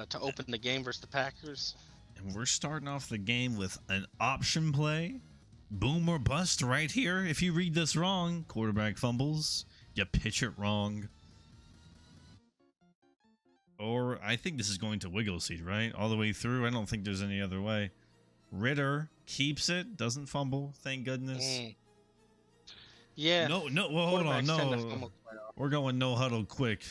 to open the game versus the Packers. And we're starting off the game with an option play. Boom or bust right here. If you read this wrong, quarterback fumbles, you pitch it wrong. Or I think this is going to wiggle seed, right? All the way through. I don't think there's any other way. Ritter keeps it, doesn't fumble, thank goodness. Yeah. No, well, hold on, no. We're going no huddle quick.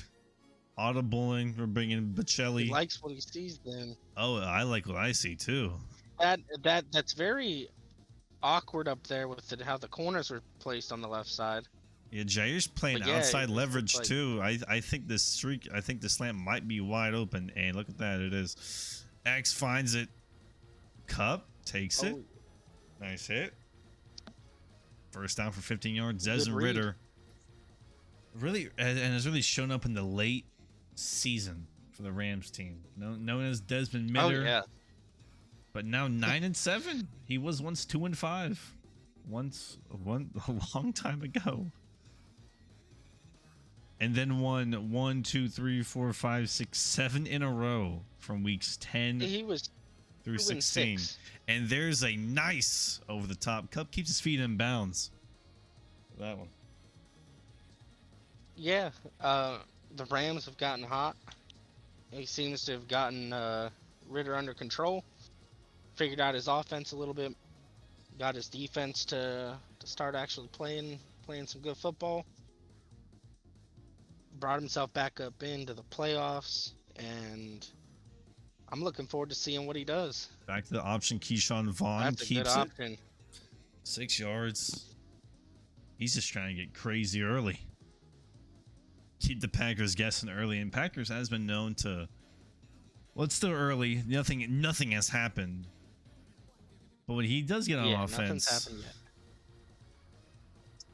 Audibling, we're bringing Bocelli. He likes what he sees then. Oh, I like what I see too. That's very awkward up there with how the corners were placed on the left side. Yeah, Jair's playing outside leverage too. I think this slant might be wide open, and look at that, it is. X finds it. Cup takes it. Nice hit. First down for 15 yards. Desmond Ritter. Really, and has really shown up in the late season for the Rams team. Known as Desmond Ritter. Oh yeah. But now 9-7. He was once 2-5. A long time ago. And then won 1, 2, 3, 4, 5, 6, 7 in a row from weeks 10 through 16. And there's a nice over the top. Cup keeps his feet in bounds. That one. Yeah, the Rams have gotten hot. He seems to have gotten Ritter under control. Figured out his offense a little bit. Got his defense to start actually playing some good football. Brought himself back up into the playoffs, and I'm looking forward to seeing what he does. Back to the option. Keyshawn Vaughn keeps it. 6 yards. He's just trying to get crazy early. Keep the Packers guessing early, and Packers has been known to. Well, it's still early. Nothing has happened. But when he does get on offense, nothing's happened yet.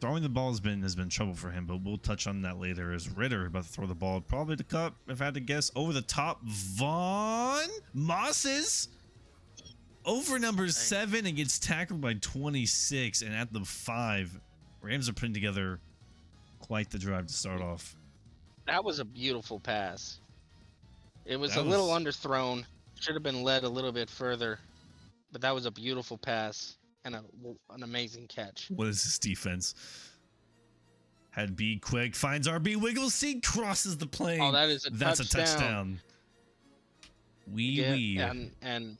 Throwing the ball has been trouble for him, but we'll touch on that later. As Ritter about to throw the ball, probably to Cup, if I had to guess. Over the top, Vaughn Mosses over number 7 and gets tackled by 26. And at the 5, Rams are putting together quite the drive to start off. That was a beautiful pass. It was a little underthrown. Should have been led a little bit further, but that was a beautiful pass. And an amazing catch. What is this defense? Had B quick, finds RB, wiggles seat, crosses the plane. Oh, that's a touchdown. And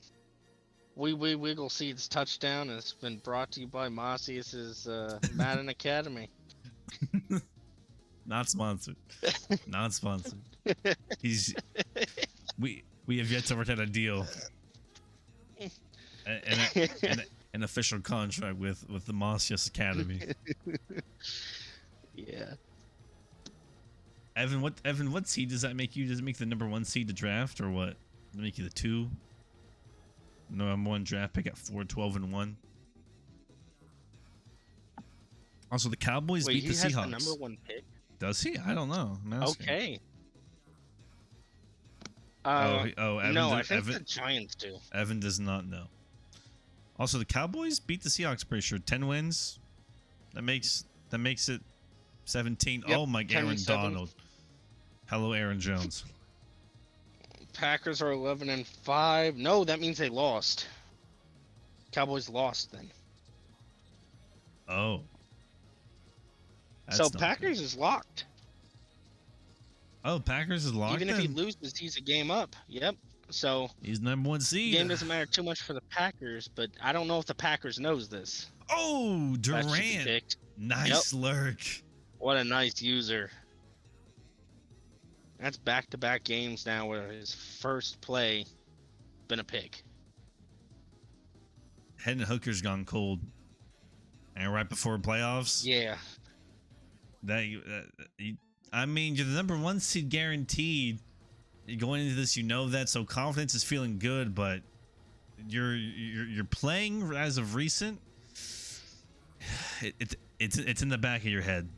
we wiggle seats touchdown has been brought to you by Mossius's Madden Academy. Not sponsored. Not sponsored. We have yet to work out a deal. An official contract with the Mossius Academy. Yeah. Evan, what seed does that make you? Does it make the number 1 seed to draft, or what? Does it make you the 2? Number 1 draft pick at 4, 12, and 1. Also, the Cowboys beat the Seahawks. He has the number 1 pick. Does he? I don't know. Okay. Evan no, I think the Giants do. Evan does not know. Also, the Cowboys beat the Seahawks, pretty sure. 10 wins. That makes it 17. Yep, oh my, Aaron Donald. Hello, Aaron Jones. Packers are 11-5. No, that means they lost. Cowboys lost then. Oh. So Packers is locked. Oh, Packers is locked. Even if he loses, he's a game up. Yep. So he's number 1 seed. The game doesn't matter too much for the Packers, but I don't know if the Packers knows this. Oh, Durant. Nice lurk. What a nice user. That's back-to-back games now where his first play been a pick. Hendon Hooker's gone cold. And right before playoffs. Yeah. I mean, you're the number 1 seed guaranteed. Going into this, you know that, so confidence is feeling good, but you're playing as of recent. It's in the back of your head.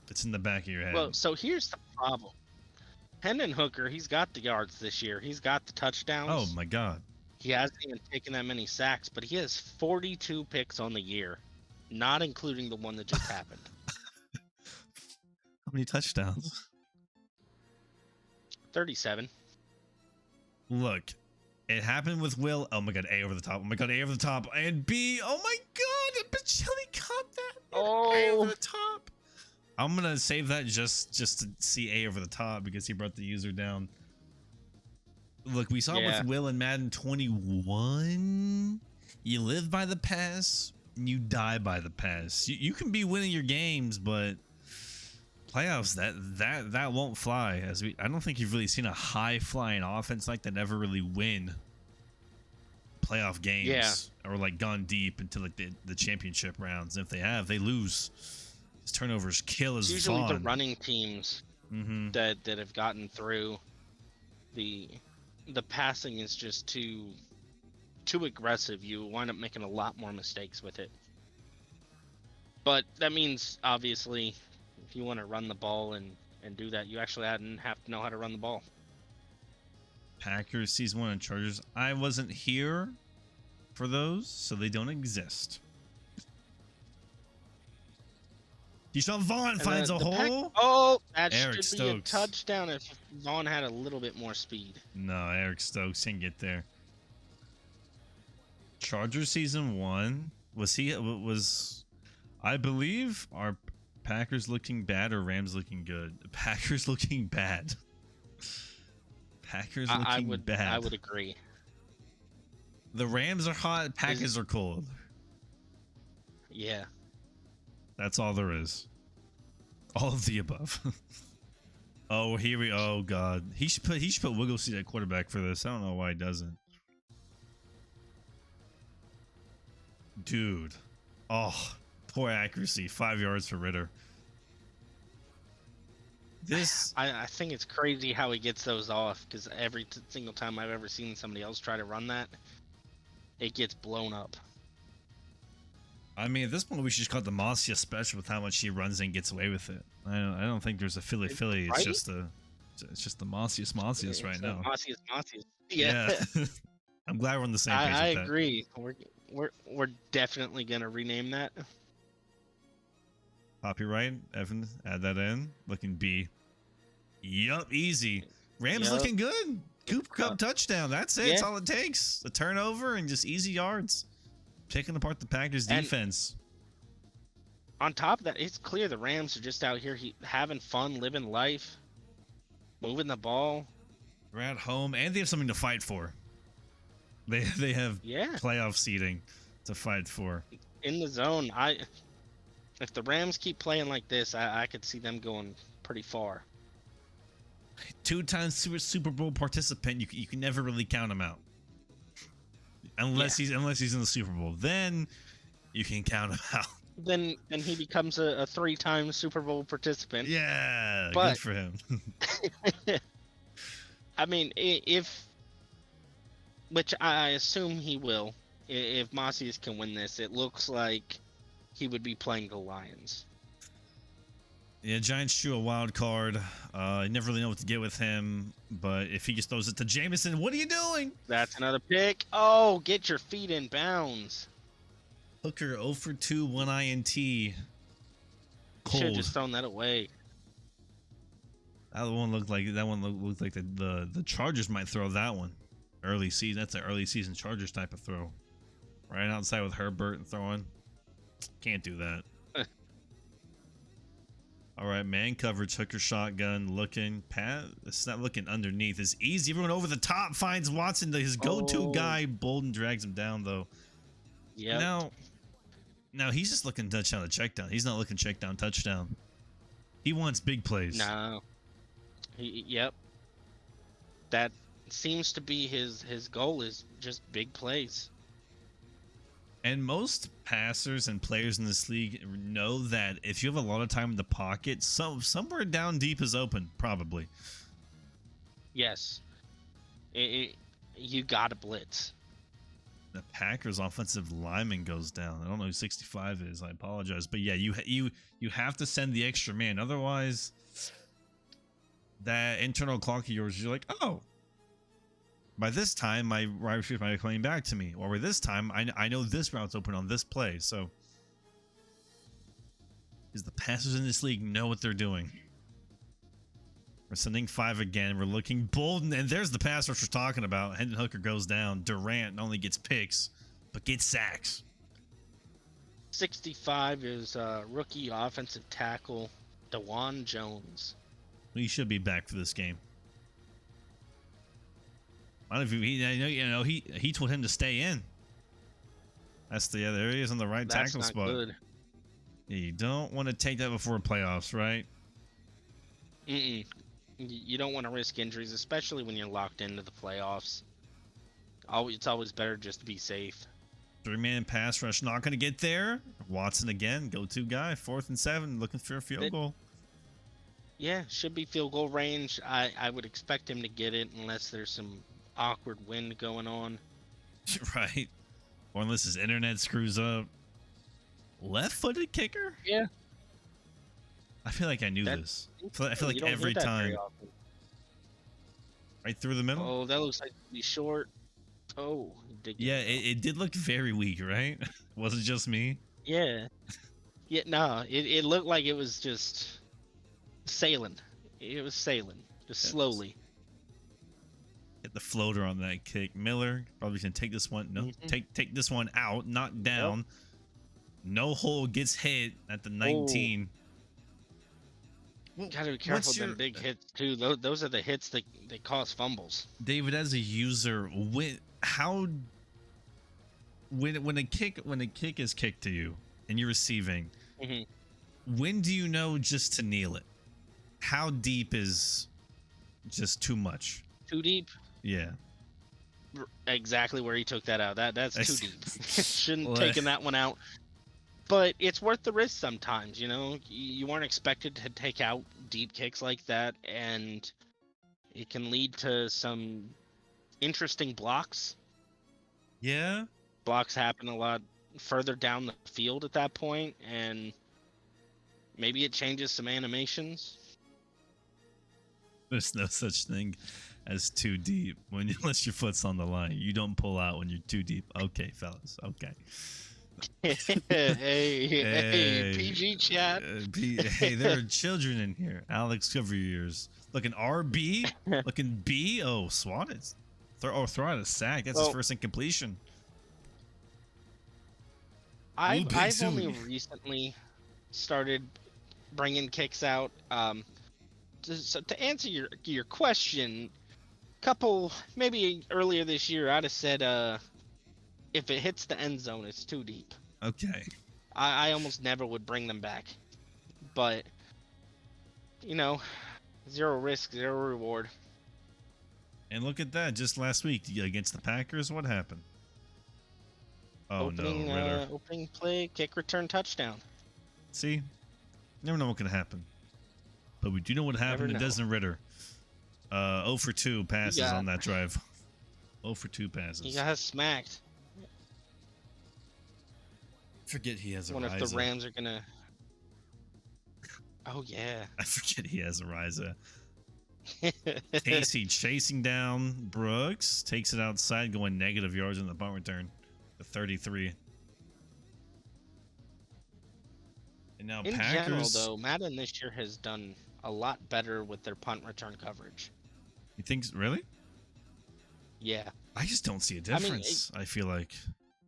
It's in the back of your head. Well, so here's the problem. Hendon Hooker, he's got the yards this year. He's got the touchdowns. Oh my God. He hasn't even taken that many sacks, but he has 42 picks on the year, not including the one that just happened. How many touchdowns? 37. Look, it happened with Will. Oh my god, A over the top. Oh my god, A over the top. And B. Oh my god, Bachelli caught that. A over the top. I'm gonna save that just to see A over the top because he brought the user down. Look, we saw it with Will and Madden 21. You live by the pass, you die by the pass. You can be winning your games, but playoffs that won't fly. I don't think you've really seen a high flying offense like that ever really win playoff games or like gone deep into like the championship rounds. And if they have, they lose. His turnovers kill his usually Vaughn. the running teams that have gotten through. The passing is just too aggressive. You wind up making a lot more mistakes with it. But that means obviously if you want to run the ball and do that, you actually have to know how to run the ball. Packers season 1 and Chargers. I wasn't here for those, so they don't exist. Deshaun Vaughn finds a hole. That Eric should be a touchdown if Vaughn had a little bit more speed. No, Eric Stokes can't get there. Chargers season 1 was I believe are Packers looking bad or Rams looking good? Packers looking bad. Packers looking bad. I would agree. The Rams are hot, Packers are cold. Yeah. That's all there is. All of the above. Oh, oh god. He should put Wigglesy at quarterback for this. I don't know why he doesn't. Dude. Oh, poor accuracy. 5 yards for Ritter. I think it's crazy how he gets those off, because every single time I've ever seen somebody else try to run that, it gets blown up. I mean, at this point, we should just call it the Mossiest special with how much he runs and gets away with it. I don't think there's a Philly. It's right? just the Mossiest right now. Mossiest. Yeah. I'm glad we're on the same page. I agree. We're definitely gonna rename that. Copyright, Evan, add that in. Looking B. Yup, easy. Rams looking good. Cooper Cup touchdown. That's it. That's all it takes. A turnover and just easy yards. Picking apart the Packers defense. On top of that, it's clear the Rams are just out here having fun, living life, moving the ball. They're at home, and they have something to fight for. They have playoff seeding to fight for. In the zone, if the Rams keep playing like this, I could see them going pretty far. 2-time Super Bowl participant, you can never really count him out. Unless he's in the Super Bowl, then you can count him out. Then he becomes a 3-time Super Bowl participant. Yeah, good for him. I mean, which I assume he will, if Mossies can win this, it looks like he would be playing the Lions. Yeah, Giants drew a wild card. I never really know what to get with him, but if he just throws it to Jameson, what are you doing? That's another pick. Oh, get your feet in bounds. Hooker 0 for 2, 1 INT. Cold. Should have just thrown that away. That one looked like the Chargers might throw that one. Early season. That's an early season Chargers type of throw. Right outside with Herbert and throwing. Can't do that. All right, man coverage, Hooker shotgun looking. It's not looking underneath. It's easy. Everyone over the top finds Watson, his go-to guy. Bolden drags him down, though. Yeah. Now he's just looking touchdown to check down. He's not looking check down touchdown. He wants big plays. No. Yep. That seems to be his goal, is just big plays. And most passers and players in this league know that if you have a lot of time in the pocket, somewhere down deep is open, probably. Yes. You got to blitz. The Packers' offensive lineman goes down. I don't know who 65 is. I apologize. But yeah, you have to send the extra man. Otherwise, that internal clock of yours, you're like, oh, by this time, my wide receiver might be coming back to me. Or by this time, I know this route's open on this play. So, because the passers in this league know what they're doing. We're sending 5 again. We're looking bold, and there's the pass rush we're talking about. Hendon Hooker goes down. Durant not only gets picks, but gets sacks. 65 is rookie offensive tackle DeJuan Jones. He should be back for this game. I don't know if he told him to stay in. That's the other. There he is on the right tackle spot. Good. You don't want to take that before playoffs, right? You don't want to risk injuries, especially when you're locked into the playoffs. It's always better just to be safe. 3-man pass rush, not going to get there. Watson again, go-to guy, 4th and 7, looking for a field goal. Yeah, should be field goal range. I would expect him to get it unless there's some awkward wind going on. Right. Or unless his internet screws up. Left-footed kicker? Yeah. I feel like I knew this. I feel like every time. Right through the middle? Oh, that looks like to be short. Oh, yeah, it did look very weak, right? Was it just me? Yeah. Yeah, no, it looked like it was just sailing. It was sailing, just slowly. Get the floater on that kick. Miller probably gonna take this one. No, take this one out, not down. Yep. No hole, gets hit at the 19. Gotta be careful with them big hits too. Those are the hits that cause fumbles. David, as a user, when a kick is kicked to you and you're receiving, when do you know just to kneel it? How deep is just too much? Too deep? Yeah. Exactly where he took that out. That's too deep. Shouldn't have taken that one out. But it's worth the risk sometimes, you know. You weren't expected to take out deep kicks like that, and it can lead to some interesting blocks. Yeah. Blocks happen a lot further down the field at that point, and maybe it changes some animations. There's no such thing as too deep. Unless your foot's on the line, you don't pull out when you're too deep. Okay, fellas. Okay. hey, PG chat. Hey, there are children in here. Alex, cover your ears. Looking RB, looking B. Oh, swatted. Throw out a sack. That's his first incompletion. I've only recently started bringing kicks out. So to answer your question, maybe earlier this year, I'd have said if it hits the end zone, it's too deep. Okay. I almost never would bring them back. But, you know, 0 risk, 0 reward. And look at that. Just last week against the Packers, what happened? Oh, no. Opening play, kick return touchdown. See? Never know what can happen. But we do know what happened to Desmond Ridder. 0 for 2 passes on that drive. 0 for 2 passes. He got smacked. Forget he has a Wonder if the Rams are gonna. Oh yeah. I forget he has a riser. Casey chasing down Brooks, takes it outside, going negative yards in the punt return. The 33. And now in Packers. General, though, Madden this year has done a lot better with their punt return coverage. You think really? Yeah. I just don't see a difference. I feel like.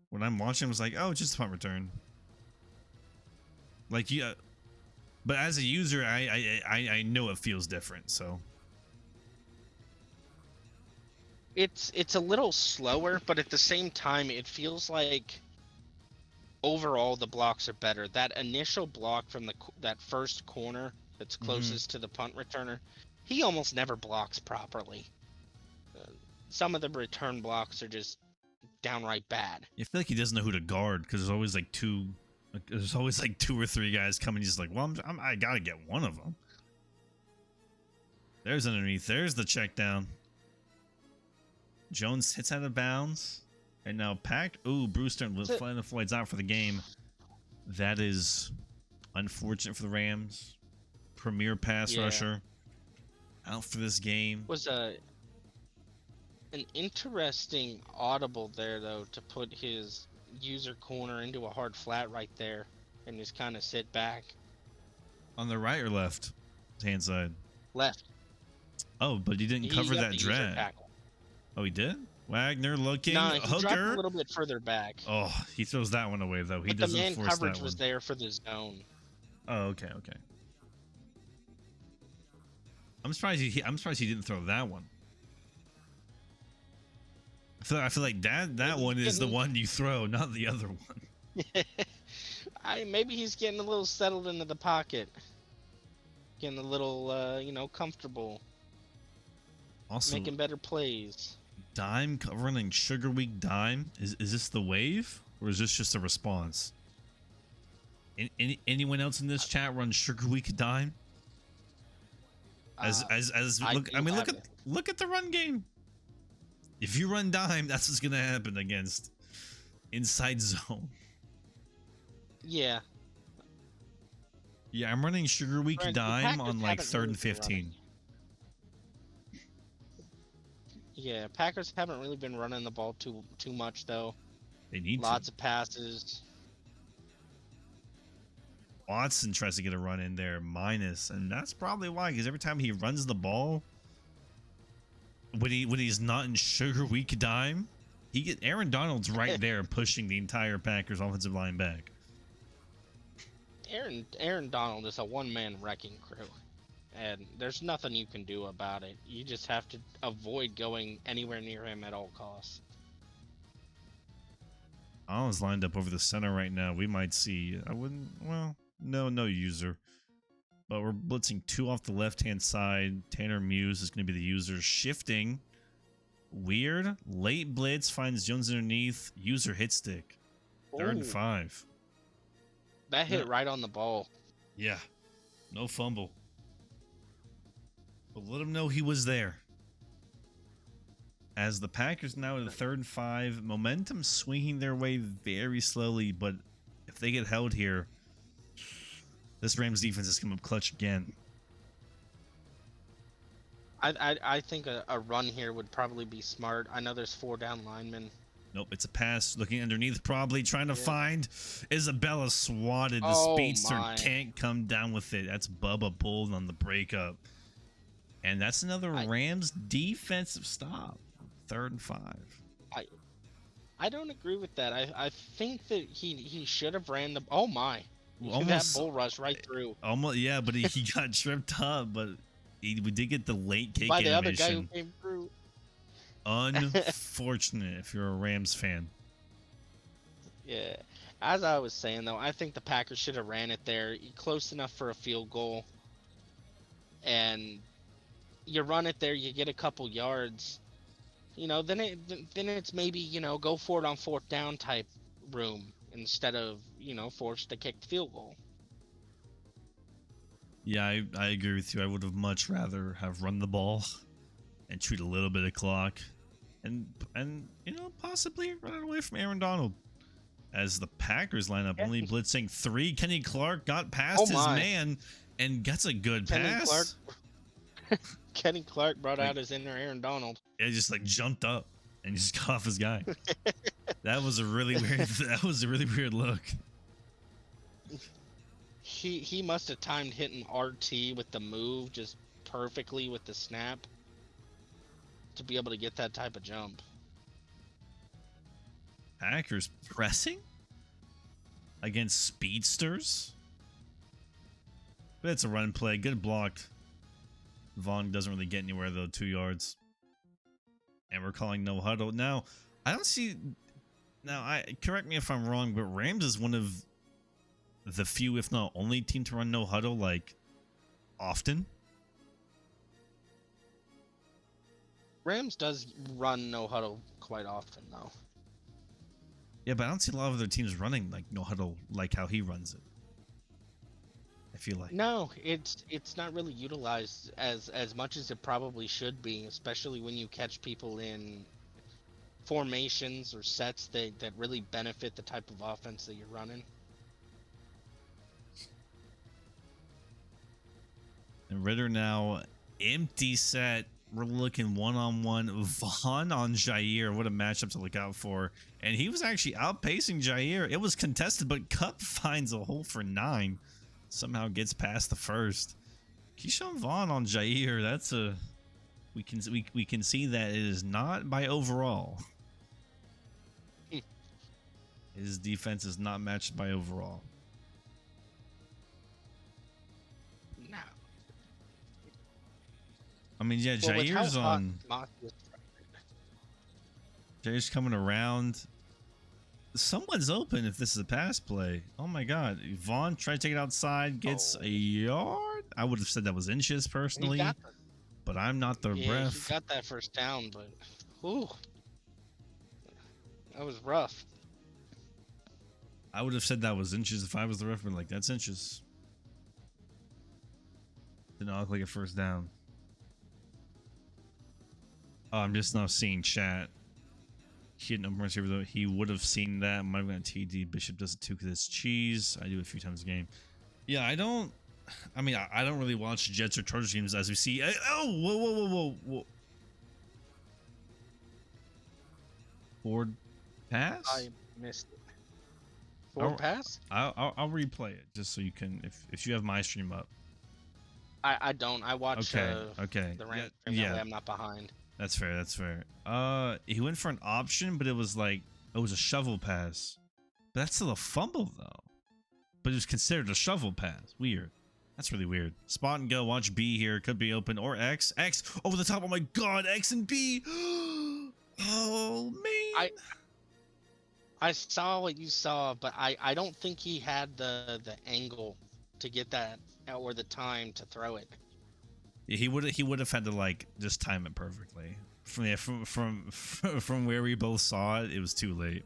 When I'm watching, it was like, oh, just a punt return. Like, yeah, but as a user, I know it feels different. So it's a little slower, but at the same time, it feels like overall the blocks are better. That initial block from that first corner that's closest to the punt returner, he almost never blocks properly. Some of the return blocks are just downright bad. I feel like he doesn't know who to guard because there's always like two or three guys coming. He's like, well, I gotta get one of them. There's underneath. There's the check down. Jones hits out of bounds, and now packed. Ooh, Brewster Floyd's out for the game. That is unfortunate for the Rams. Premier pass rusher out for this game. Was an interesting audible there, though, to put his user corner into a hard flat right there and just kind of sit back. On the right or left? Hand side? Left. Oh, but he didn't cover that drag. Oh, he did? Wagner looking. Nah, he Hooker. dropped a little bit further back. Oh, he throws that one away, though. He but doesn't the man force coverage that was one. there for the zone. Oh, okay, okay. I'm surprised he didn't throw that one. I feel like that one is the one you throw, not the other one. Maybe he's getting a little settled into the pocket. Getting a little, you know, comfortable. Also, making better plays. Dime running Sugar Week Dime. Is this the wave, or is this just a response? Anyone else in this chat run Sugar Week Dime? Look at the run game. If you run Dime, that's what's gonna happen against Inside Zone. Yeah. Yeah, I'm running Sugar Week Dime on like 3rd and 15. Yeah, Packers haven't really been running the ball too much though. They need lots of passes. Watson tries to get a run in there, minus, and that's probably why. Because every time he runs the ball, when he's not in Sugar Week Dime, Aaron Donald's right there pushing the entire Packers offensive line back. Aaron Donald is a one-man wrecking crew, and there's nothing you can do about it. You just have to avoid going anywhere near him at all costs. Allen's lined up over the center right now. We might see. No user. But we're blitzing 2 off the left-hand side. Tanner Muse is going to be the user. Shifting. Weird. Late blitz finds Jones underneath. User hit stick. 3rd and 5. That hit right on the ball. Yeah. No fumble. But let him know he was there. As the Packers now at the 3rd and 5. Momentum swinging their way very slowly. But if they get held here, this Rams defense is coming up clutch again. I think a run here would probably be smart. I know there's 4 down linemen. Nope, it's a pass. Looking underneath, probably trying to find Isabella swatted. The speedster can't come down with it. That's Bubba Bull on the breakup. And that's another Rams defensive stop. 3rd and 5. I don't agree with that. I think that he should have ran the... Oh, my. Almost, that bull rush right through. Almost, yeah, but he got tripped up. But we did get the late kick by the animation. other guy who came through. Unfortunate if you're a Rams fan. Yeah. As I was saying, though, I think the Packers should have ran it there. Close enough for a field goal. And you run it there, you get a couple yards. You know, then it's maybe, you know, go for it on 4th down type room instead of, you know, forced to kick the field goal. Yeah, I agree with you. I would have much rather have run the ball and cheat a little bit of clock and you know, possibly run it away from Aaron Donald. As the Packers line up only blitzing 3, Kenny Clark got past his man and gets a good pass. Kenny Clark brought out his inner Aaron Donald. It just like jumped up and just got off his guy. That was a really weird look. He must have timed hitting RT with the move just perfectly with the snap to be able to get that type of jump. Packers pressing against speedsters. But it's a run play. Good block. Vaughn doesn't really get anywhere though. 2 yards. And we're calling no huddle. Now, I don't see... Now, correct me if I'm wrong, but Rams is one of the few, if not only, team to run no huddle, like, often. Rams does run no huddle quite often, though. Yeah, but I don't see a lot of other teams running, like, no huddle like how he runs it. I feel like. No, it's not really utilized as much as it probably should be, especially when you catch people in formations or sets that really benefit the type of offense that you're running. And Ritter now empty set. We're looking one-on-one. Vaughn on Jair. What a matchup to look out for. And he was actually outpacing Jair. It was contested, but Cup finds a hole for 9. Somehow gets past the first. Keyshawn Vaughn on Jair. we can see that it is not by overall. His defense is not matched by overall. No. I mean, yeah, Well, Jair's on. Jair's coming around. Someone's open if this is a pass play. Oh my god. Vaughn tried to take it outside, gets a yard. I would have said that was inches personally, but I'm not the ref. He got that first down, but whew, that was rough. I would have said that was inches if I was the ref, but like, that's inches. Did not look like a first down. Oh, I'm just now seeing chat. He had no mercy over though. He would have seen that. Might have gone TD. Bishop does it too because it's cheese. I do it a few times a game. Yeah, I don't really watch Jets or Chargers games as we see. Oh, whoa. Forward pass? I missed it. Forward pass? I'll replay it just so you can, if you have my stream up. I don't. I watch okay. the Rams stream. That way I'm not behind. That's fair. That's fair. He went for an option, but it was like it was a shovel pass. But that's still a fumble though. But it was considered a shovel pass. Weird. That's really weird. Spot and go. Watch B here. Could be open or X. X over the top. Oh my God. X and B. Oh man. I saw what you saw, but I don't think he had the angle to get that or the time to throw it. Yeah, he would have had to like just time it perfectly. From where we both saw it, it was too late.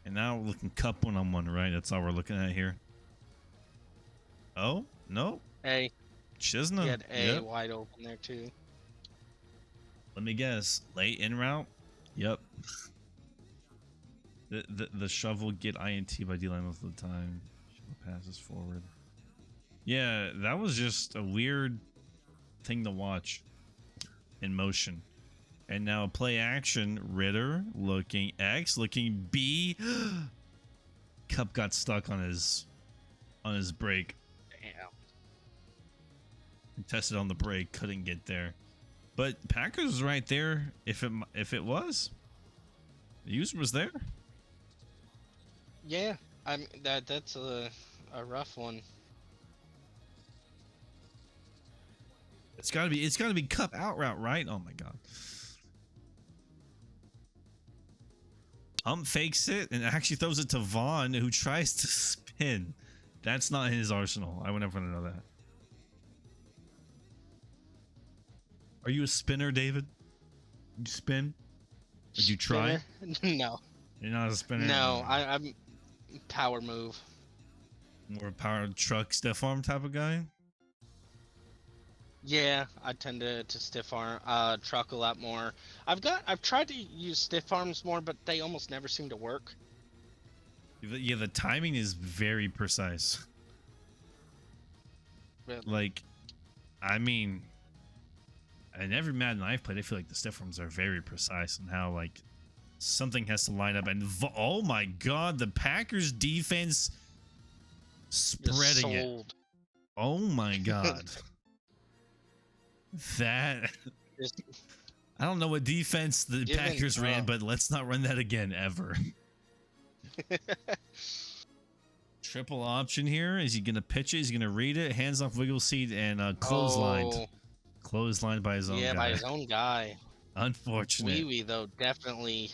And now we're looking cup 1-on-1, right? That's all we're looking at here. Oh no. A. Chisna. He had A wide open there too. Let me guess. Late in route. Yep. The shovel get INT by D-line most of the time. Shovel passes forward. Yeah, that was just a weird thing to watch in motion. And now play action. Ritter looking X, looking B. Cup got stuck on his break. Damn. Tested on the break, couldn't get there. But Packers was right there. If it was, the user was there. Yeah, that's a rough one. It's gotta be cup out route, right? Oh my God. Fakes it and actually throws it to Vaughn, who tries to spin. That's not his arsenal. I would never want to know that. Are you a spinner, David? You spin? Did you try? No. You're not a spinner? No, I'm power move. More power truck, stiff arm type of guy? Yeah, I tend to stiff arm, truck a lot more. I've tried to use stiff arms more, but they almost never seem to work. Yeah, the timing is very precise. Really? Like, I mean, in every Madden I've played, I feel like the stiff arms are very precise and how like something has to line up. And oh my God, the Packers defense spreading it. Oh my God. That I don't know what defense the Packers ran, but let's not run that again ever. Triple option here. Is he gonna pitch it? Is he gonna read it? Hands off wiggle seat and clotheslined. Oh. Clotheslined by his own guy. Yeah, by his own guy. Unfortunate. Wee Wee though definitely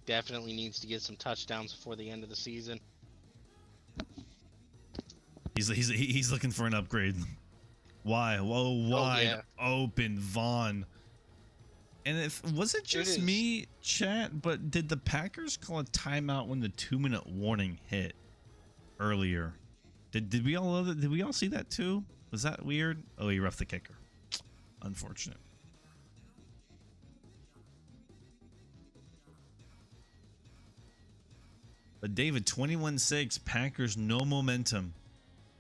needs to get some touchdowns before the end of the season. He's looking for an upgrade. Why? Whoa, wide open Vaughn. And was it just me, chat? But did the Packers call a timeout when the 2-minute warning hit earlier? Did we all see that too? Was that weird? Oh, he roughed the kicker. Unfortunate. But David, 21-6, Packers no momentum.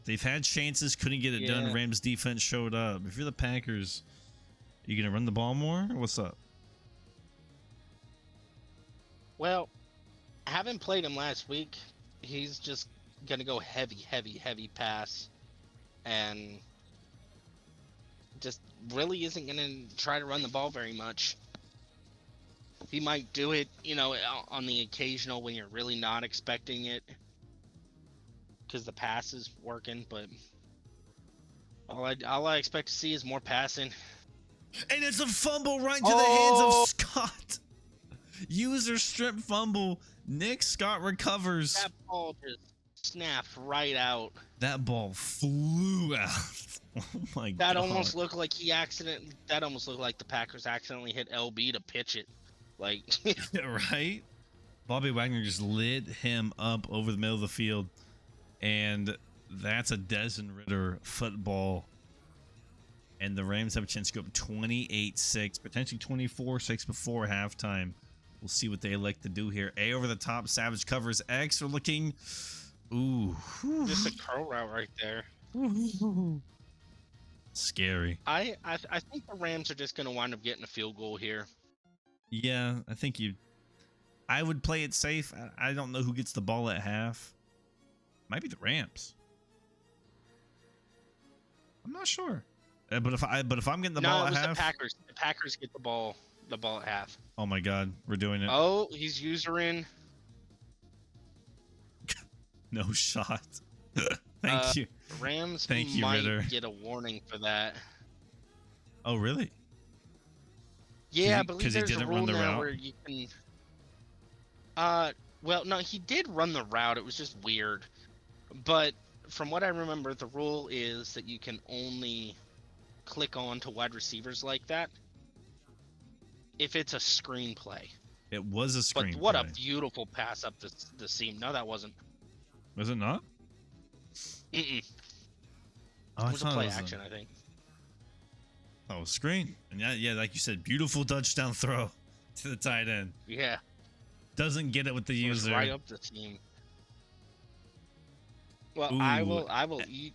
They've had chances, couldn't get it done. Rams defense showed up. If you're the Packers, are you gonna run the ball more? Or what's up? Well, having played him last week, he's just gonna go heavy pass, and just really isn't going to try to run the ball very much. He might do it, on the occasional when you're really not expecting it, because the pass is working. But all I expect to see is more passing. And it's a fumble right into the hands of Scott. User strip fumble. Nick Scott recovers. That ball just snapped right out. That ball flew out. Oh my god. That almost looked like that almost looked like the Packers accidentally hit LB to pitch it. Like right? Bobby Wagner just lit him up over the middle of the field. And that's a Desmond Ritter football. And the Rams have a chance to go up 28-6, potentially 24-6 before halftime. We'll see what they elect to do here. A over the top. Savage covers X. Are looking. Ooh. Just a curl route right there. Scary. I think the Rams are just going to wind up getting a field goal here. Yeah, I think I would play it safe. I don't know who gets the ball at half. Might be the Rams. I'm not sure. But if I'm getting the ball at half, the Packers get the ball at half. Oh my God, we're doing it. Oh, he's user-in. No shot. Thank you. Rams Thank you, might Ritter. get a warning for that. Oh really? Yeah, I believe there's a rule now where you can. Well, no, he did run the route. It was just weird. But from what I remember, the rule is that you can only click on to wide receivers like that if it's a screenplay. It was a screenplay. But what a beautiful pass up the seam. No, that wasn't. Was it not? Mm-mm. Oh, it was a play action, I think. Oh, screen. And yeah, like you said, beautiful touchdown throw to the tight end. Yeah. Doesn't get it with the user. Right up the seam. Well, Ooh, I will eat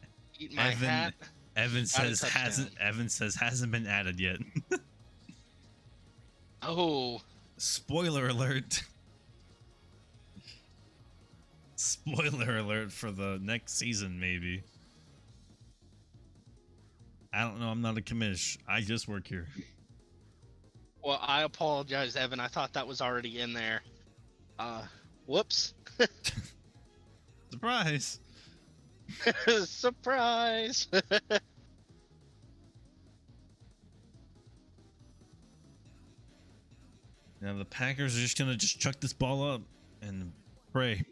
my hat. Evan says hasn't been added yet. Oh. Spoiler alert. Spoiler alert for the next season, maybe. I don't know. I'm not a commish. I just work here. Well, I apologize, Evan. I thought that was already in there. Whoops. Surprise. Surprise. Now the Packers are just gonna chuck this ball up and pray.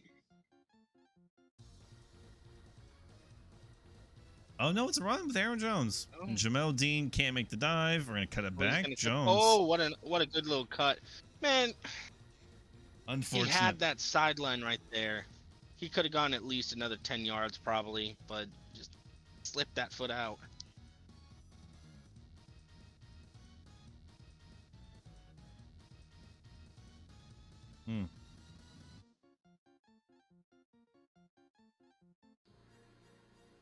Oh no, it's a run with Aaron Jones. Oh. Jamel Dean can't make the dive. We're gonna cut it back. Jones. Oh, what a good little cut, man. Unfortunate. He had that sideline right there. He could have gone at least another 10 yards probably, but just slipped that foot out.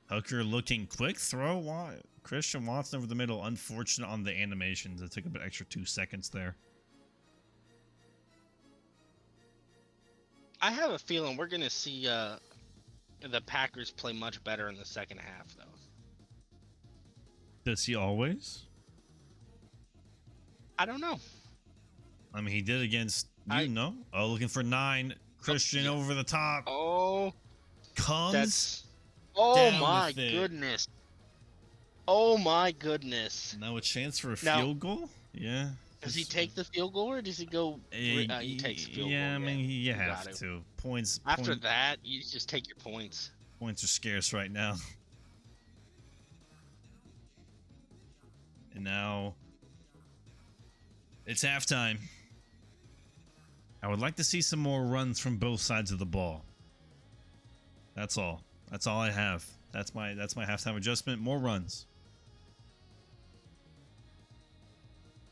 Hooker looking quick throw. Christian Watson over the middle. Unfortunate on the animations. It took an extra 2 seconds there. I have a feeling we're going to see the Packers play much better in the second half, though. Does he always? I don't know. I mean, he did against, Oh, looking for 9. Christian over the top. Oh. Comes. Oh, my goodness. Oh, my goodness. Now a chance for a field goal? Yeah. Does he take the field goal or does he go? He takes the field goal. Yeah, I mean, you have to. Points. After that, you just take your points. Points are scarce right now. And now it's halftime. I would like to see some more runs from both sides of the ball. That's all. That's all I have. That's my halftime adjustment. More runs.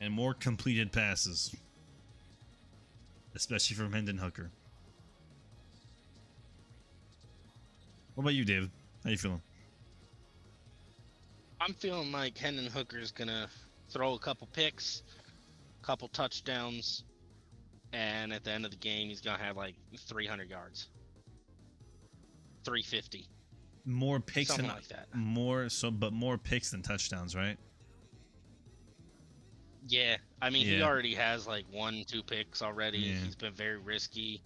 And more completed passes. Especially from Hendon Hooker. What about you, David? How you feeling? I'm feeling like Hendon Hooker's gonna throw a couple picks, couple touchdowns, and at the end of the game he's gonna have like 300 yards. 350. More picks Something than like that. More picks than touchdowns, right? Yeah, I mean, he Yeah. already has like 1-2 picks already. Yeah. He's been very risky.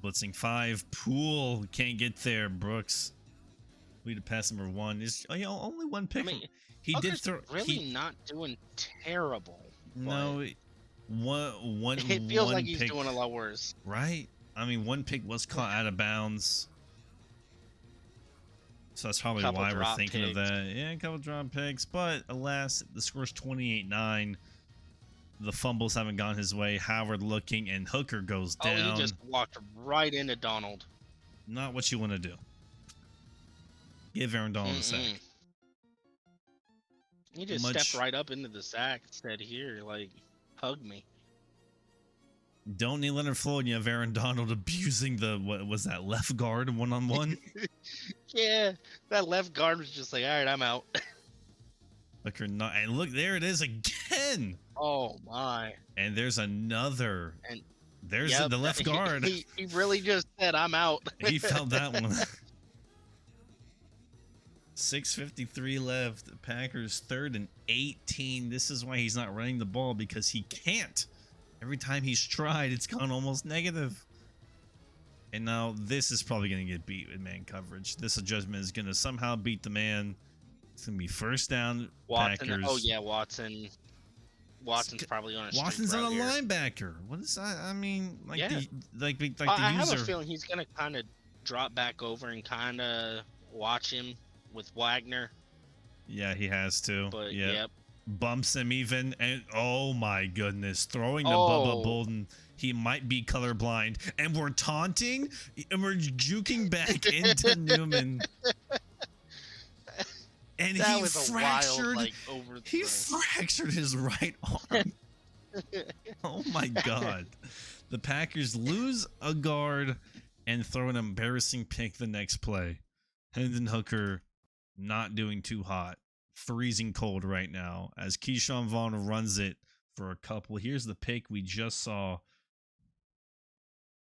Blitzing 5. Poole can't get there. Brooks. We to pass number 1. Is only 1 pick. I mean, he did throw. Really not doing terrible. No, one It feels one like he's pick, doing a lot worse. right? I mean, 1 pick was caught out of bounds. So that's probably why we're thinking of that. Yeah, a couple drop picks. But alas, the score's 28-9. The fumbles haven't gone his way. Howard looking, and Hooker goes down. Oh, he just walked right into Donald. Not what you want to do. Give Aaron Donald a sack. He just stepped right up into the sack, said, here, like, hug me. Don't need Leonard Floyd. You have Aaron Donald abusing the, what was that, left guard one-on-one? Yeah, that left guard was just like, all right, I'm out. Look, and look, there it is again. Oh, my. And there's another. And there's the left guard. He really just said, I'm out. He felt that one. 6:53 left. Packers 3rd and 18. This is why he's not running the ball, because he can't. Every time he's tried, it's gone almost negative. And now this is probably going to get beat with man coverage. This adjustment is going to somehow beat the man. It's going to be first down, Watson. Packers. Oh, yeah, Watson. Watson's probably on a streak Watson's right on a here. linebacker. What is that? I mean, like yeah. the I user. have a feeling he's going to kind of drop back over and kind of watch him with Wagner. Yeah, he has to. But, yep. Bumps him even, and oh my goodness, throwing to Bubba Bolden. He might be colorblind, and we're taunting, and we're juking back into Newman. And that he was fractured. A wild, like, he fractured his right arm. Oh my God! The Packers lose a guard and throw an embarrassing pick the next play. Hendon Hooker not doing too hot. Freezing cold right now as Keyshawn Vaughn runs it for a couple. Here's the pick we just saw.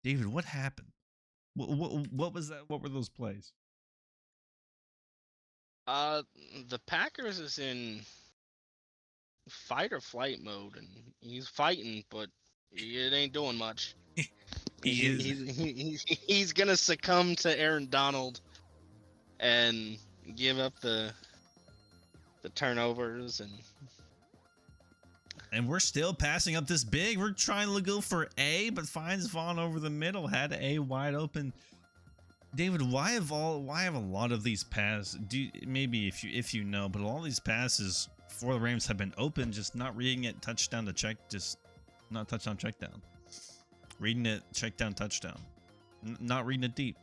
David, what happened? What was that? What were those plays? The Packers is in fight or flight mode, and he's fighting, but it ain't doing much. He's gonna succumb to Aaron Donald and give up the turnovers, and we're still passing up this big. We're trying to go for A, but finds Vaughn over the middle. Had A wide open. David, why have a lot of these passes? Maybe if you know, but all these passes for the Rams have been open, just not reading it touchdown to check, just not touchdown check down. Reading it check down touchdown, not reading it deep.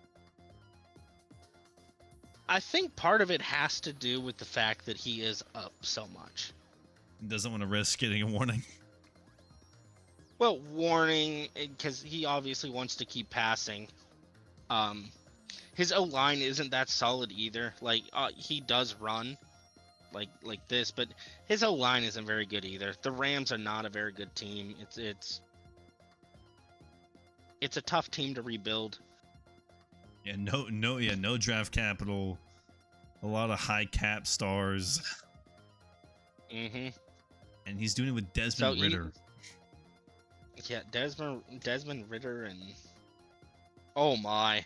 I think part of it has to do with the fact that he is up so much. Doesn't want to risk getting a warning. Well, warning, because he obviously wants to keep passing. His O-line isn't that solid either. Like, he does run like this, but his O-line isn't very good either. The Rams are not a very good team. It's a tough team to rebuild. Yeah, no draft capital. A lot of high cap stars. Mm-hmm. And he's doing it with Desmond Ridder. Desmond Ridder, and oh my.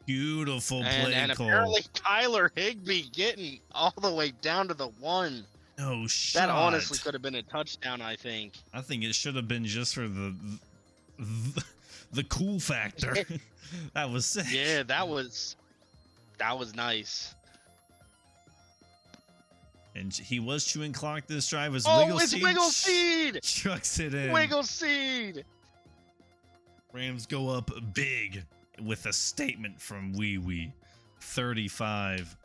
Beautiful play and call. Apparently Tyler Higbee getting all the way down to the 1. No shot. That honestly could have been a touchdown, I think. I think it should have been just for the cool factor. That was sick. Yeah, that was nice. And he was chewing clock this drive. Wiggle Seed chucks it in. Wiggle Seed. Rams go up big with a statement from Wee Wee, 35-9.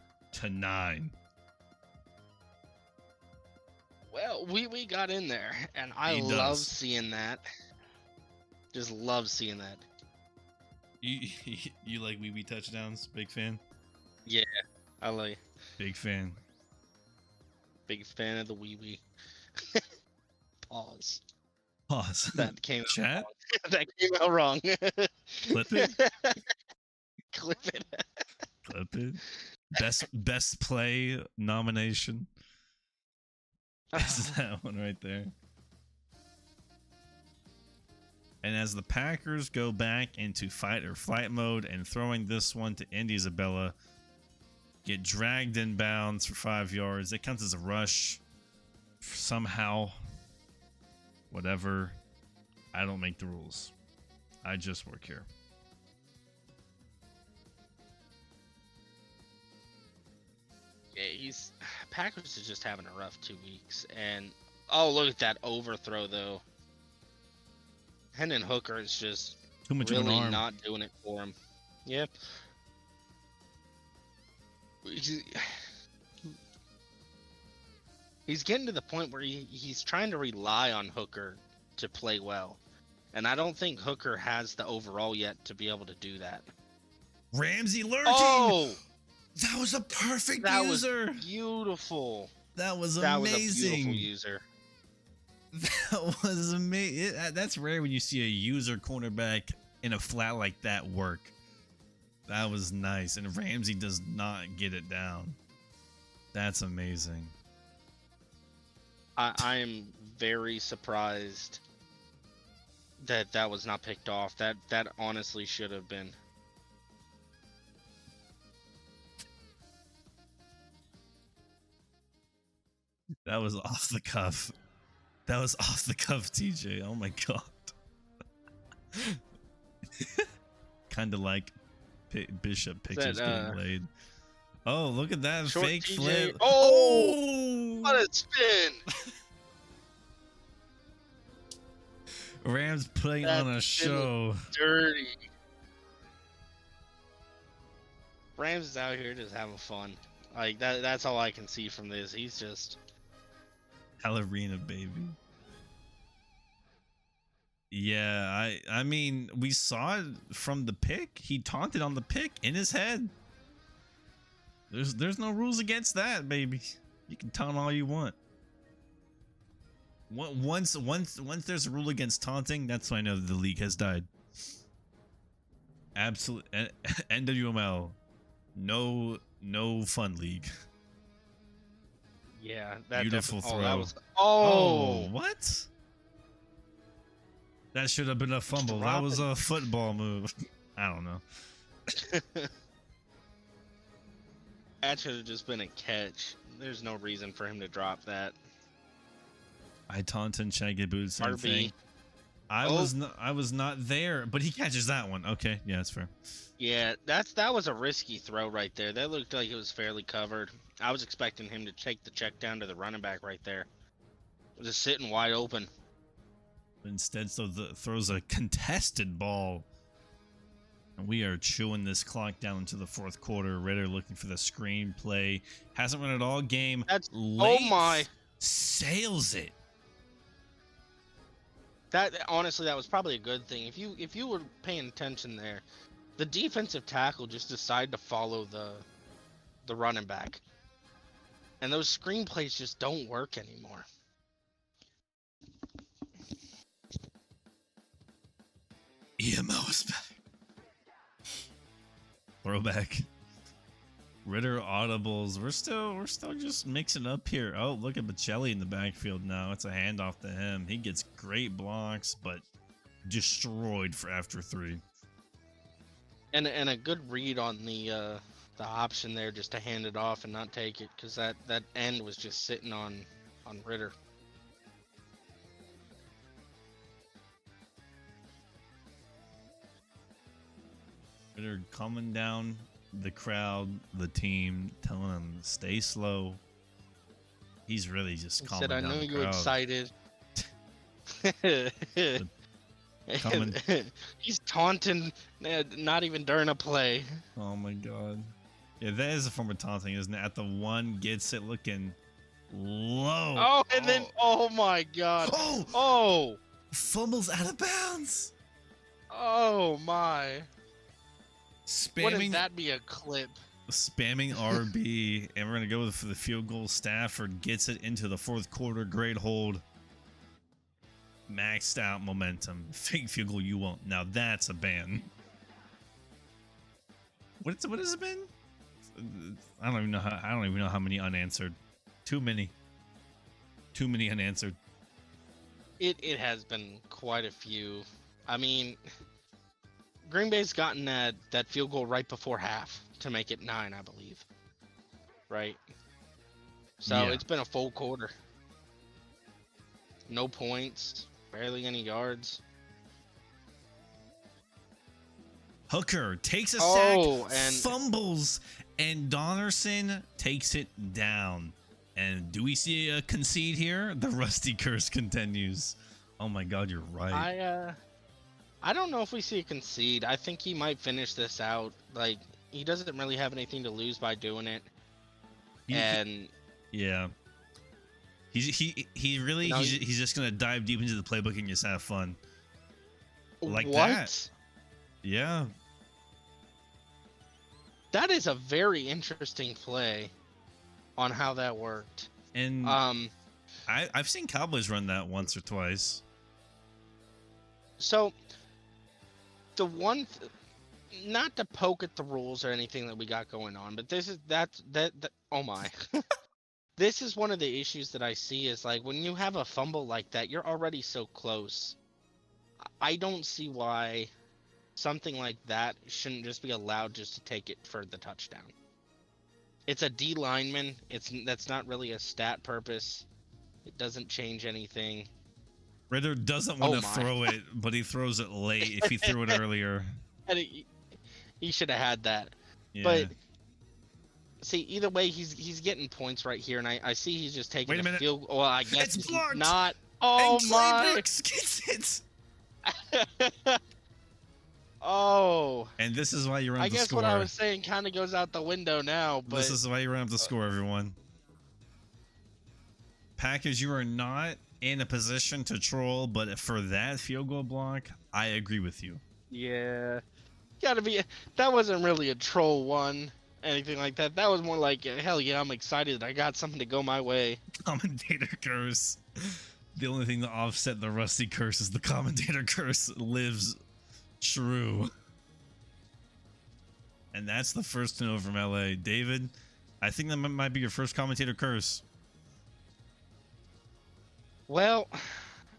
Well, Wee Wee got in there, and I love seeing that. Just love seeing that. You like Wee Wee touchdowns? Big fan? Yeah, I like. Big fan. Big fan of the Wee Wee. Pause. That came chat. Out that came out wrong. Clip it. Clip it. Clip it. Best play nomination. That's that one right there. And as the Packers go back into fight or flight mode and throwing this one to Indy Isabella, get dragged in bounds for 5 yards. It counts as a rush somehow. Whatever. I don't make the rules. I just work here. Yeah, Packers is just having a rough 2 weeks. And oh, look at that overthrow though. Hendon Hooker is just too much really of an arm. not doing it for him. Yep. He's getting to the point where he's trying to rely on Hooker to play well. And I don't think Hooker has the overall yet to be able to do that. Ramsey lurking! Oh! That was a perfect that user! Was beautiful. That was amazing. That was a beautiful user. That was amazing. That's rare when you see a user cornerback in a flat like that work. That was nice. And Ramsey does not get it down. That's amazing. I am very surprised that was not picked off. That honestly should have been. That was off the cuff. That was off the cuff, TJ. Oh my god. Kind of like Bishop pitches getting laid. Oh, look at that fake TJ. flip. Oh! What a spin! Rams putting on a show. Dirty. Rams is out here just having fun. Like that's all I can see from this. He's just ballerina, baby. Yeah, I mean, we saw it from the pick. He taunted on the pick in his head. There's no rules against that, baby. You can taunt all you want. Once there's a rule against taunting, that's when I know the league has died. Absolute NWML, no fun league. Yeah, that beautiful throw. That was, what? That should have been a fumble. That was a football move. I don't know. That should have just been a catch. There's no reason for him to drop that. I taunt and shaggy boots. Same thing. I was not there, but he catches that one. Okay, yeah, that's fair. Yeah, that was a risky throw right there. That looked like it was fairly covered. I was expecting him to take the check down to the running back right there. Just sitting wide open. Instead, throws a contested ball. And we are chewing this clock down into the fourth quarter. Ritter looking for the screen play. Hasn't run it all game. That's late, oh my! Sails it. That honestly, that was probably a good thing. If you were paying attention there, the defensive tackle just decided to follow the running back, and those screenplays just don't work anymore. EMO is back. Throwback. Ritter audibles. We're still just mixing up here. Oh, look at Bocelli in the backfield now. It's a handoff to him. He gets great blocks, but destroyed for after 3. And a good read on the option there, just to hand it off and not take it, because that end was just sitting on Ritter. Ritter coming down the crowd, the team, telling them stay slow. He's really just calming down the crowd. I know you're excited. He's taunting, not even during a play. Oh my god. Yeah, that is a form of taunting, isn't it? At the one, gets it looking low. Oh, and then, oh my god. Oh! Fumbles out of bounds. Oh my. Wouldn't Spamming, that be a clip? Spamming RB, and we're going to go for the field goal. Stafford gets it into the fourth quarter. Great hold. Maxed out momentum. Fake field goal you won't. Now that's a ban. What has it been? I don't even know how many unanswered. Too many too many unanswered. It has been quite a few. I mean, Green Bay's gotten that field goal right before half to make it 9, I believe. Right? So Yeah. it's been a full quarter. No points, barely any yards. Hooker takes a Oh, sack, and fumbles, and Donnerson takes it down. And do we see a concede here? The Rusty curse continues. Oh my God, you're right. I don't know if we see a concede. I think he might finish this out. Like, he doesn't really have anything to lose by doing it. Yeah. He really you know, he's just gonna dive deep into the playbook and just have fun. Like what? that. Yeah. That is a very interesting play on how that worked. And I've seen Cowboys run that once or twice. So the one not to poke at the rules or anything that we got going on, but this is that oh my. This is one of the issues that I see is like when you have a fumble like that, you're already so close. I don't see why something like that shouldn't just be allowed just to take it for the touchdown. It's a D lineman. That's not really a stat purpose. It doesn't change anything. Ritter doesn't want to throw it, but he throws it late if he threw it earlier. And he should have had that. Yeah. But see, either way, he's getting points right here, and I see he's just taking a field. Well, I guess it's blocked. Not. Oh and my! Brooks gets it. Oh. And this is why you run I the guess score. what I was saying kind of goes out the window now. But this is why you run up the score, everyone. Packers, you are not in a position to troll, but for that field goal block, I agree with you. Yeah, gotta be. That wasn't really a troll one, anything like that. That was more like, hell yeah, I'm excited. I got something to go my way. Commentator curse. The only thing to offset the Rusty curse is the commentator curse lives true. And that's the first to know from LA. David, I think that might be your first commentator curse. Well,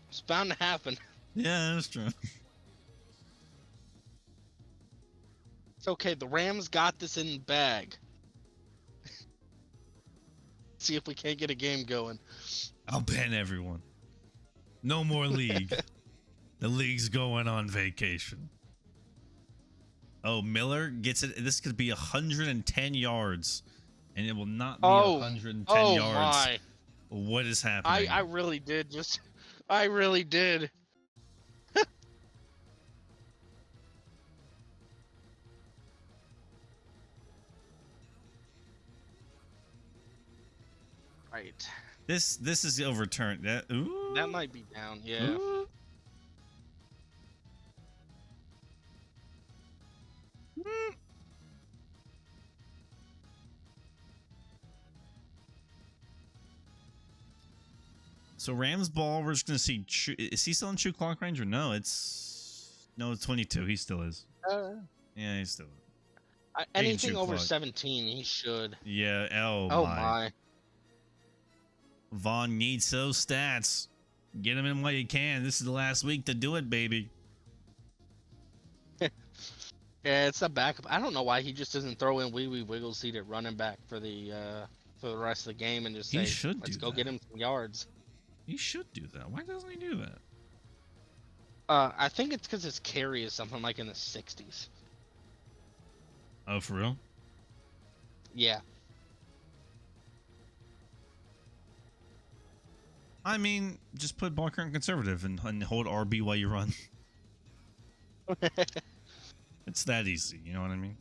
it's bound to happen. Yeah, that's true. It's okay. The Rams got this in the bag. See if we can't get a game going. I'll ban everyone. No more league. The league's going on vacation. Oh, Miller gets it. This could be 110 yards, and it will not be 110 yards. My. What is happening? I really did. I really did. Right. This is overturned. That might be down. Yeah. Ooh. So Rams ball, we're just gonna see. Is he still in true clock range or no? It's 22. He still is. Yeah, he's still. Anything over 17, he should. Yeah. Oh my. Vaughn needs those stats. Get him in while you can. This is the last week to do it, baby. Yeah, it's a backup. I don't know why he just doesn't throw in wee wiggle seat at running back for the rest of the game and just say, let's go get him some yards. He should do that. Why doesn't he do that? I think it's because his carry is something like in the 60s. Oh, for real? Yeah. I mean, just put ball current conservative and hold RB while you run. It's that easy, you know what I mean?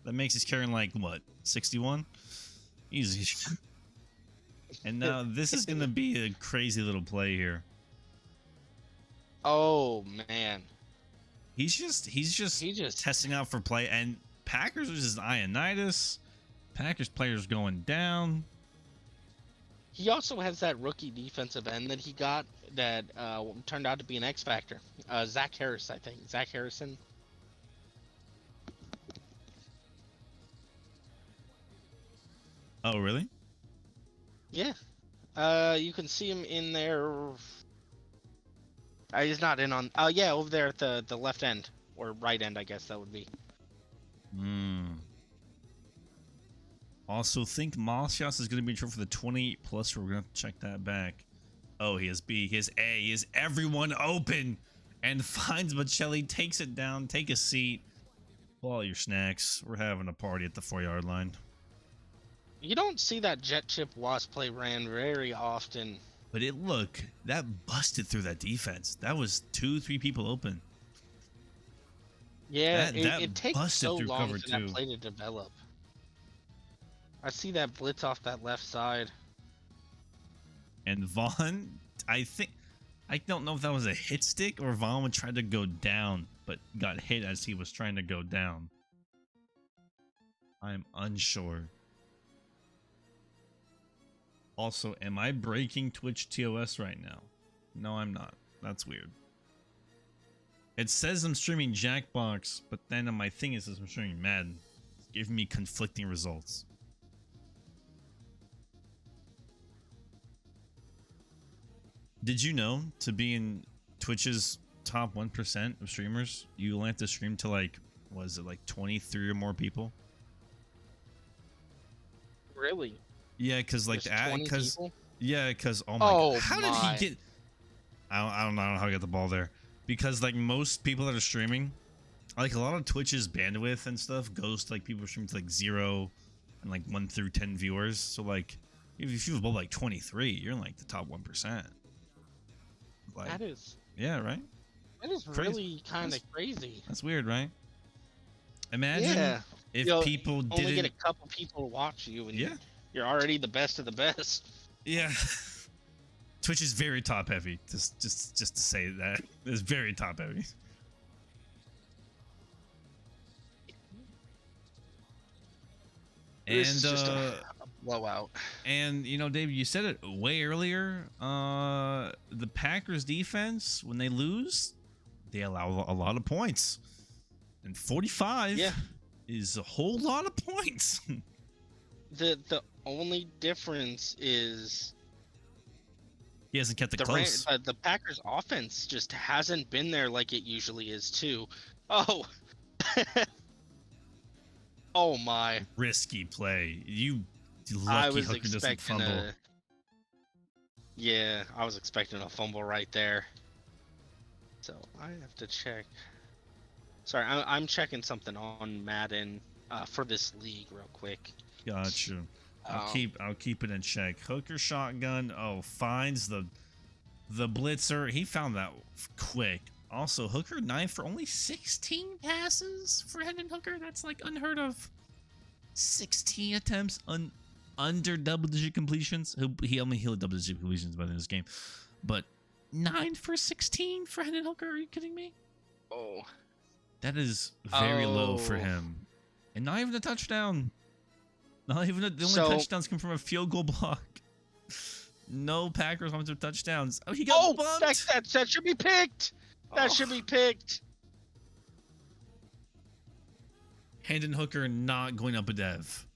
That makes his carrying like, what, 61? Easy. And now this is going to be a crazy little play here. Oh, man. He's just testing out for play. And Packers is Ioannidis. Packers players going down. He also has that rookie defensive end that he got that turned out to be an X factor. Zach Harris, I think. Zach Harrison. Oh, really? Yeah. You can see him in there. He's not in on. Oh yeah, over there at the left end or right end, I guess that would be. Also, think Mossios is going to be in trouble for the 28 plus. We're going to check that back. Oh, he has B. He has A. He has everyone open and finds Bocelli, takes it down. Take a seat. Pull out your snacks. We're having a party at the 4-yard line. You don't see that jet chip wasp play ran very often. But that busted through that defense. That was 2-3 people open. Yeah, it takes so long for that too. play to develop. I see that blitz off that left side. And Vaughn, I don't know if that was a hit stick or Vaughn tried to go down, but got hit as he was trying to go down. I'm unsure. Also, am I breaking Twitch TOS right now? No, I'm not. That's weird. It says I'm streaming Jackbox, but then on my thing it says I'm streaming Madden. It's giving me conflicting results. Did you know to be in Twitch's top 1% of streamers, you only have to stream to like, was it like 23 or more people? Really? Yeah, because like because oh my God, how did he get? I don't know how he got the ball there. Because like most people that are streaming, like a lot of Twitch's bandwidth and stuff goes to like people streaming to like 0 and like 1 through 10 viewers. So like if you've above like 23, you're in like the top 1%. Like, that is. Yeah, right. That is crazy. Really kind of crazy. That's weird, right? Imagine if people didn't only get a couple people to watch you, and you're already the best of the best. Yeah. Twitch is very top heavy. Just to say that it's very top heavy. And just a blowout. And you know, Dave, you said it way earlier. The Packers defense, when they lose, they allow a lot of points, and 45 is a whole lot of points. The only difference is he hasn't kept it close. The Packers offense just hasn't been there like it usually is too. Oh. Oh my. Risky play. You lucky I was Hooker doesn't fumble. Yeah, I was expecting a fumble right there. So I have to check. Sorry, I'm checking something on Madden for this league real quick. Gotcha. I'll keep it in check. Hooker shotgun. Oh, finds the blitzer. He found that quick. Also, Hooker 9 for only 16 passes for Hendon Hooker. That's like unheard of. 16 attempts under double-digit completions. He only hit double-digit completions by the end of this game. But 9 for 16 for Hendon Hooker? Are you kidding me? Oh. That is very low for him. And not even a touchdown. Not even the only touchdowns come from a field goal block. No Packers offensive touchdowns. Oh, he got bumped. That should be picked. That should be picked. Hendon Hooker not going up a dev.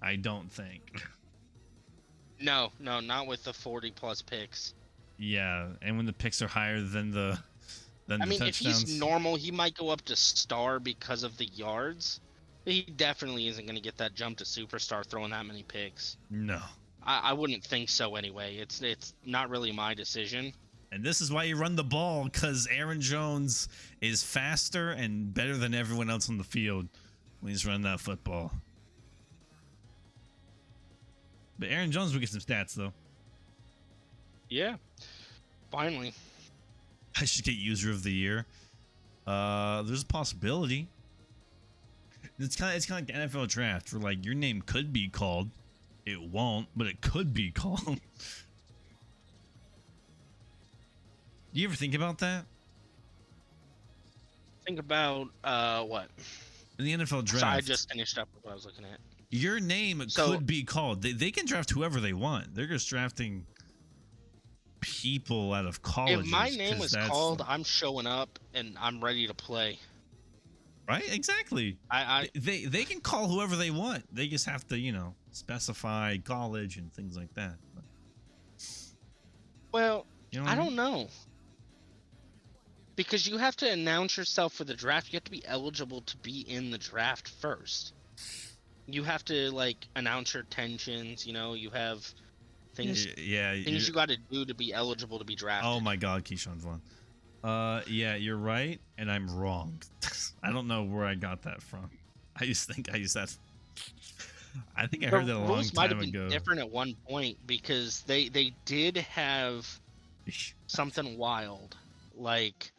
I don't think. No, not with the 40+ picks. Yeah, and when the picks are higher than the touchdowns. If he's normal, he might go up to star because of the yards. But he definitely isn't going to get that jump to superstar throwing that many picks. No. I wouldn't think so anyway. It's not really my decision. And this is why you run the ball, because Aaron Jones is faster and better than everyone else on the field when he's running that football. But Aaron Jones will get some stats, though. Yeah. Finally. I should get user of the year. There's a possibility. It's kind of like the NFL draft, where like your name could be called. It won't, but it could be called. Do you ever think about that? Think about what? In the NFL draft. So I just finished up with what I was looking at. Your name could be called. They can draft whoever they want. They're just drafting people out of colleges. If my name was called, I'm showing up and I'm ready to play. Right? Exactly. They can call whoever they want. They just have to, specify college and things like that. Well, You know what I I mean? don't know. Because you have to announce yourself for the draft. You have to be eligible to be in the draft first. You have to like announce your intentions. You know, you have things things you got to do to be eligible to be drafted. Oh my God, Keyshawn's won. Yeah, you're right, and I'm wrong. I don't know where I got that from. I used to think I used that. I think I heard that a long time ago. Rules might have been different at one point because they did have something wild, like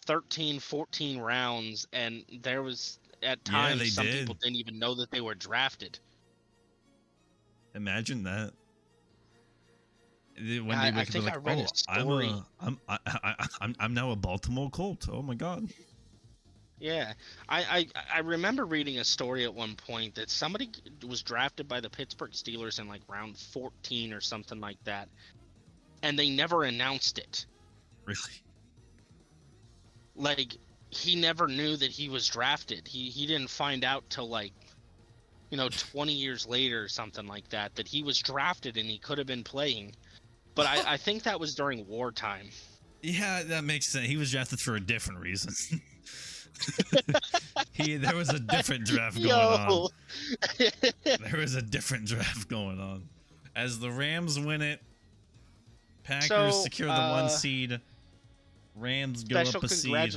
13, 14 rounds, and there was at times some people didn't even know that they were drafted. Imagine that. When I think I read a story. I'm now a Baltimore Colt. Oh my God. Yeah, I remember reading a story at one point that somebody was drafted by the Pittsburgh Steelers in like round 14 or something like that, and they never announced it. Really? Like, he never knew that he was drafted. He didn't find out till like, 20 years later or something like that he was drafted and he could have been playing. But I think that was during wartime. Yeah, that makes sense. He was drafted for a different reason. There was a different draft going on. There was a different draft going on. As the Rams win it, Packers secure the 1 seed. Rams go up a seed.